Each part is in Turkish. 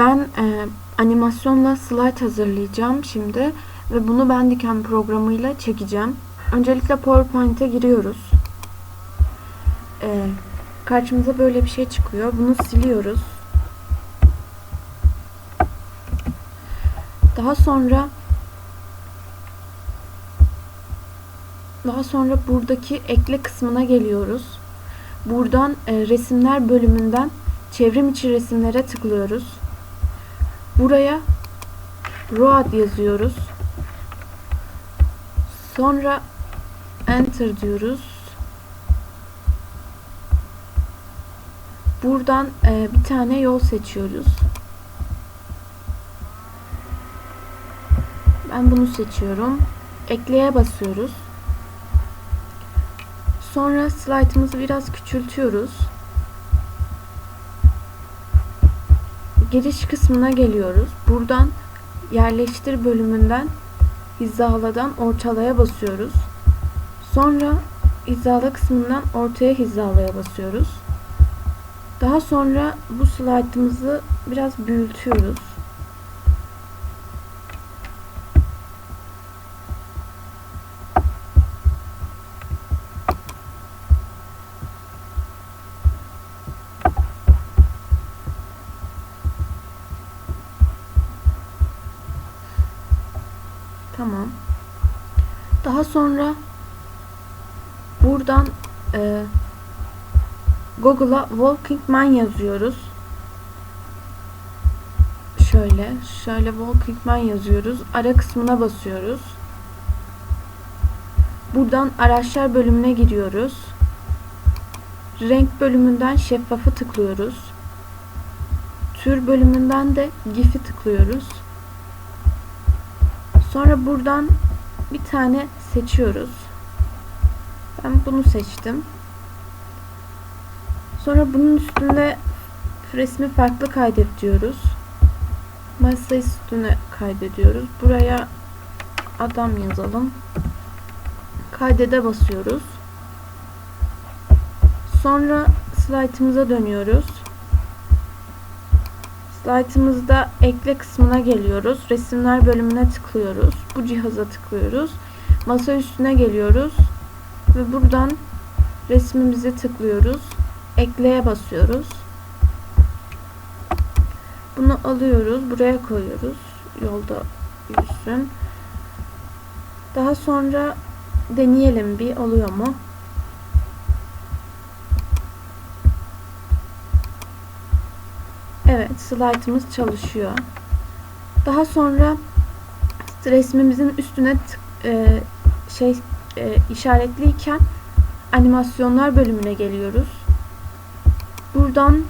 Ben animasyonla slide hazırlayacağım şimdi ve bunu Bandicam programıyla çekeceğim. Öncelikle PowerPoint'e giriyoruz. Karşımıza böyle bir şey çıkıyor. Bunu siliyoruz. Daha sonra buradaki ekle kısmına geliyoruz. Buradan resimler bölümünden çevrim içi resimlere tıklıyoruz. Buraya Road yazıyoruz. Sonra Enter diyoruz. Buradan bir tane yol seçiyoruz. Ben bunu seçiyorum. Ekleye basıyoruz. Sonra slaytımızı biraz küçültüyoruz. Giriş kısmına geliyoruz. Buradan yerleştir bölümünden hizaladan ortalaya basıyoruz. Sonra hizala kısmından ortaya hizalaya basıyoruz. Daha sonra bu slaytımızı biraz büyütüyoruz. Tamam. Daha sonra buradan Google'a Walking Man yazıyoruz. Şöyle Walking Man yazıyoruz. Ara kısmına basıyoruz. Buradan araçlar bölümüne giriyoruz. Renk bölümünden şeffafı tıklıyoruz. Tür bölümünden de GIF'i tıklıyoruz. Sonra buradan bir tane seçiyoruz. Ben bunu seçtim. Sonra bunun üstünde resmi farklı kaydet diyoruz. Masa üstüne kaydediyoruz. Buraya adam yazalım. Kaydede basıyoruz. Sonra slaytımıza dönüyoruz. Slaytımızda ekle kısmına geliyoruz. Resimler bölümüne tıklıyoruz. Bu cihaza tıklıyoruz. Masa üstüne geliyoruz. Ve buradan resmimizi tıklıyoruz. Ekleye basıyoruz. Bunu alıyoruz. Buraya koyuyoruz. Yolda yürüsün. Daha sonra deneyelim bir oluyor mu? Evet, slaytımız çalışıyor. Daha sonra resmimizin üstüne işaretliyken animasyonlar bölümüne geliyoruz. Buradan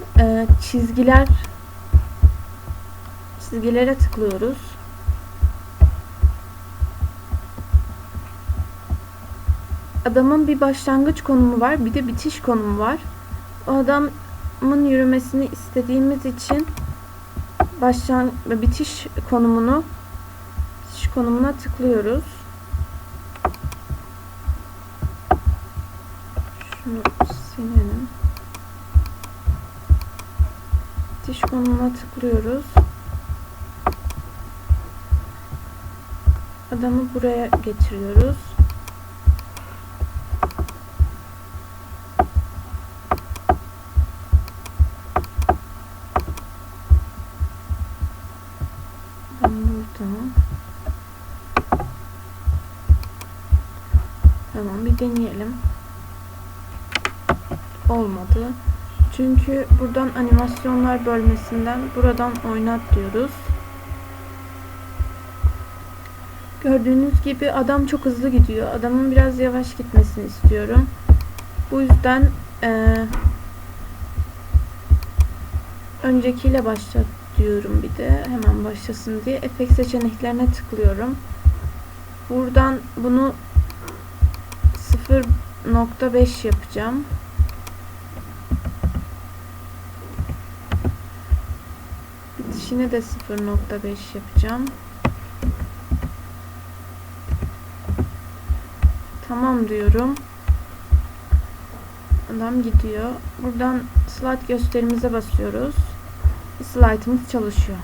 çizgilere tıklıyoruz. Adamın bir başlangıç konumu var, bir de bitiş konumu var. O adamın yürümesini istediğimiz için bitiş konumuna tıklıyoruz. Şunu silelim. Bitiş konumuna tıklıyoruz. Adamı buraya getiriyoruz. Tamam, bir deneyelim. Olmadı. Çünkü buradan animasyonlar bölmesinden buradan oynat diyoruz. Gördüğünüz gibi adam çok hızlı gidiyor. Adamın biraz yavaş gitmesini istiyorum. Bu yüzden öncekiyle başlat diyorum bir de. Hemen başlasın diye. Efekt seçeneklerine tıklıyorum. Buradan bunu 0.5 yapacağım. Bitişini de 0.5 yapacağım. Tamam diyorum. Adam gidiyor. Buradan slide gösterimize basıyoruz. slaytımız çalışıyor.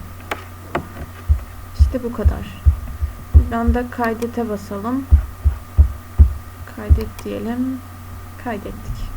İşte bu kadar. Buradan da kaydete basalım. Kaydet diyelim. Kaydettik.